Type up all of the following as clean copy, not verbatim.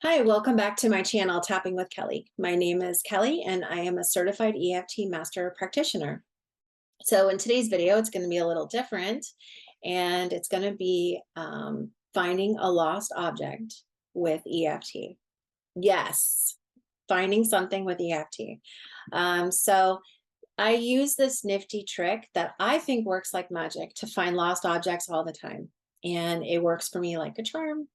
Hi, welcome back to my channel, Tapping with Kelly. My name is Kelly and I am a certified EFT master practitioner. So in today's video, it's going to be a little different and it's going to be finding a lost object with EFT. Yes, finding something with EFT. So I use this nifty trick that I think works like magic to find lost objects all the time. And it works for me like a charm.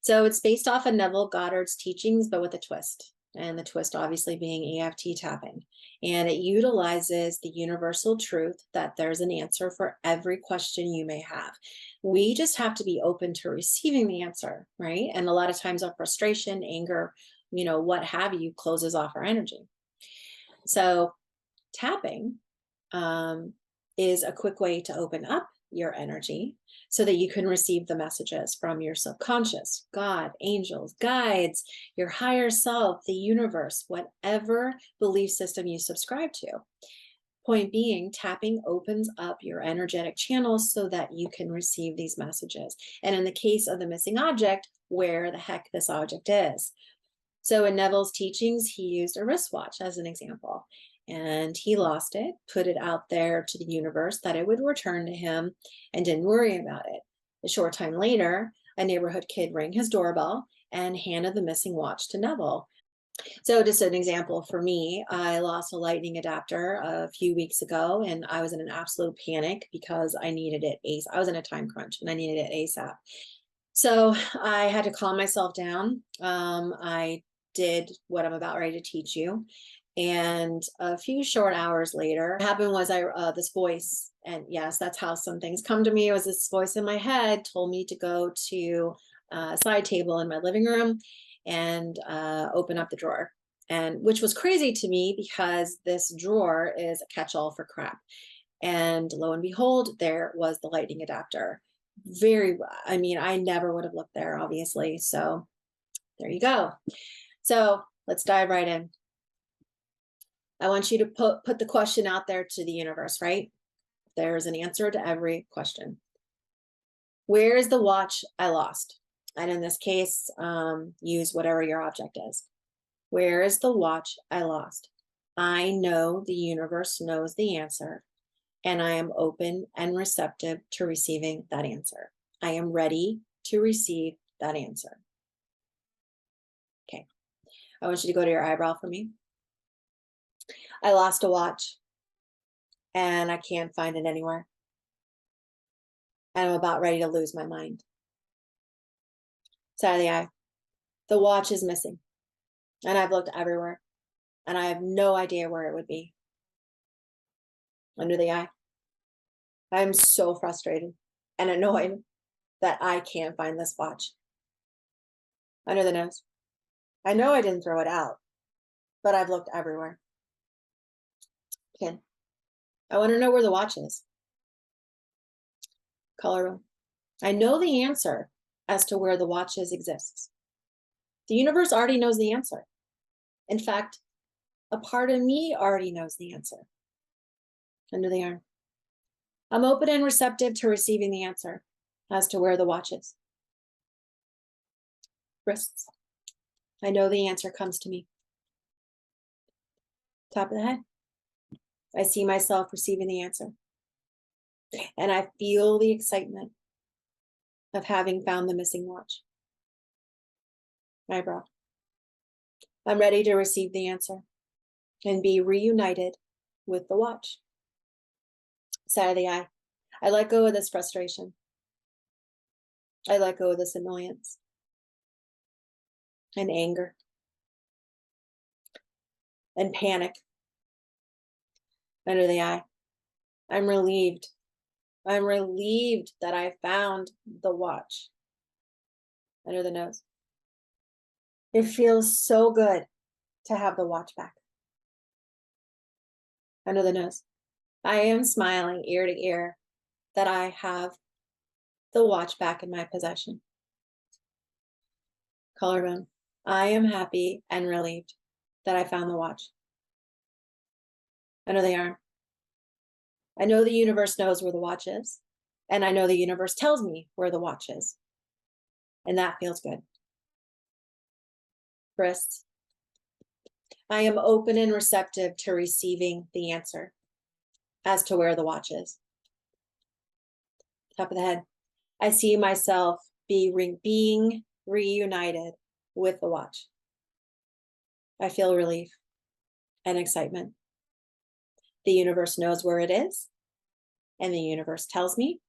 So it's based off of Neville Goddard's teachings, but with a twist. And the twist obviously being EFT tapping. And it utilizes the universal truth that there's an answer for every question you may have. We just have to be open to receiving the answer, right? And a lot of times our frustration, anger, what have you, closes off our energy. So tapping is a quick way to open up your energy so that you can receive the messages from your subconscious, God, angels, guides, your higher self, the universe, whatever belief system you subscribe to. Point being, tapping opens up your energetic channels so that you can receive these messages. And in the case of the missing object, where the heck this object is. So in Neville's teachings, he used a wristwatch as an example. And he lost it, put it out there to the universe that it would return to him and didn't worry about it. A short time later, a neighborhood kid rang his doorbell and handed the missing watch to Neville. So just an example for me, I lost a lightning adapter a few weeks ago and I was in an absolute panic because I needed it ASAP. I was in a time crunch and I needed it ASAP. So I had to calm myself down. I did what I'm about ready to teach you. And a few short hours later, what happened was this voice, and yes, that's how some things come to me. It was this voice in my head told me to go to a side table in my living room and open up the drawer. And which was crazy to me because this drawer is a catch-all for crap. And lo and behold, there was the lightning adapter. I never would have looked there, obviously. So there you go. So let's dive right in. I want you to put the question out there to the universe, right? There's an answer to every question. Where is the watch I lost? And in this case, use whatever your object is. Where is the watch I lost? I know the universe knows the answer, and I am open and receptive to receiving that answer. I am ready to receive that answer. Okay. I want you to go to your eyebrow for me. I lost a watch and I can't find it anywhere. And I'm about ready to lose my mind. Side of the eye. The watch is missing. And I've looked everywhere. And I have no idea where it would be. Under the eye. I'm so frustrated and annoyed that I can't find this watch. Under the nose. I know I didn't throw it out, but I've looked everywhere. Chin. I want to know where the watch is. Collarbone. I know the answer as to where the watches exists. The universe already knows the answer. In fact, a part of me already knows the answer. Under the arm. I'm open and receptive to receiving the answer as to where the watch is. Wrists. I know the answer comes to me. Top of the head. I see myself receiving the answer. And I feel the excitement of having found the missing watch. Eyebrow. I'm ready to receive the answer and be reunited with the watch. Side of the eye. I let go of this frustration. I let go of this annoyance and anger and panic. Under the eye. I'm relieved. I'm relieved that I found the watch. Under the nose. It feels so good to have the watch back. Under the nose. I am smiling ear to ear that I have the watch back in my possession. Collarbone. I am happy and relieved that I found the watch. Under the arm. I know the universe knows where the watch is, and I know the universe tells me where the watch is. And that feels good. wrists. I am open and receptive to receiving the answer as to where the watch is. Top of the head. I see myself being reunited with the watch. I feel relief and excitement. The universe knows where it is, and the universe tells me,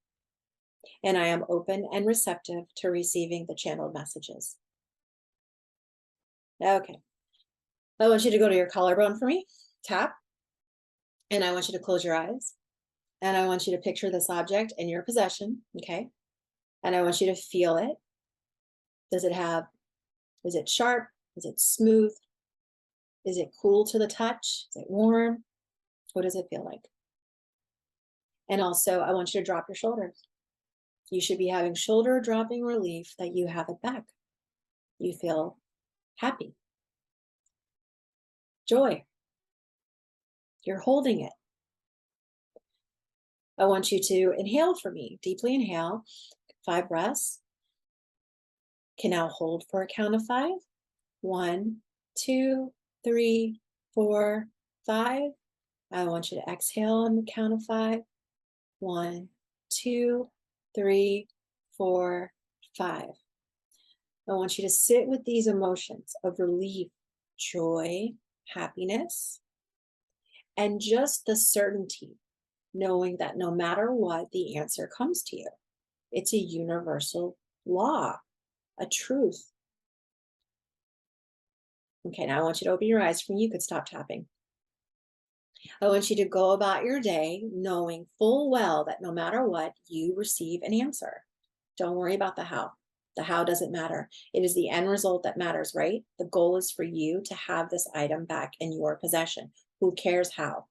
and I am open and receptive to receiving the channeled messages. Okay. I want you to go to your collarbone for me, tap, and I want you to close your eyes. And I want you to picture this object in your possession, okay? And I want you to feel it. Is it sharp? Is it smooth? Is it cool to the touch? Is it warm? What does it feel like? And also, I want you to drop your shoulders. You should be having shoulder dropping relief that you have it back. You feel happy. Joy. You're holding it. I want you to inhale for me. Deeply inhale, 5 breaths. Can now hold for a count of 5. 1, 2, 3, 4, 5. I want you to exhale on the count of 5. 1, 2, 3, 4, 5. I want you to sit with these emotions of relief, joy, happiness, and just the certainty, knowing that no matter what, the answer comes to you. It's a universal law, a truth. Okay, now I want you to open your eyes for me. You could stop tapping. I want you to go about your day knowing full well that no matter what, you receive an answer. Don't worry about the how. The how doesn't matter. It is the end result that matters, right? The goal is for you to have this item back in your possession. Who cares how?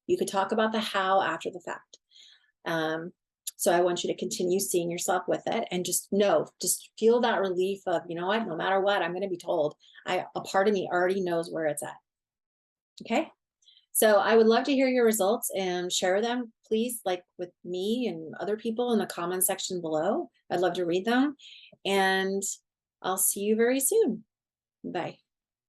You could talk about the how after the fact. So I want you to continue seeing yourself with it and just feel that relief of, you know what, no matter what, I'm going to be told. A part of me already knows where it's at. Okay. So I would love to hear your results and share them, please, like with me and other people in the comment section below. I'd love to read them, and I'll see you very soon. Bye.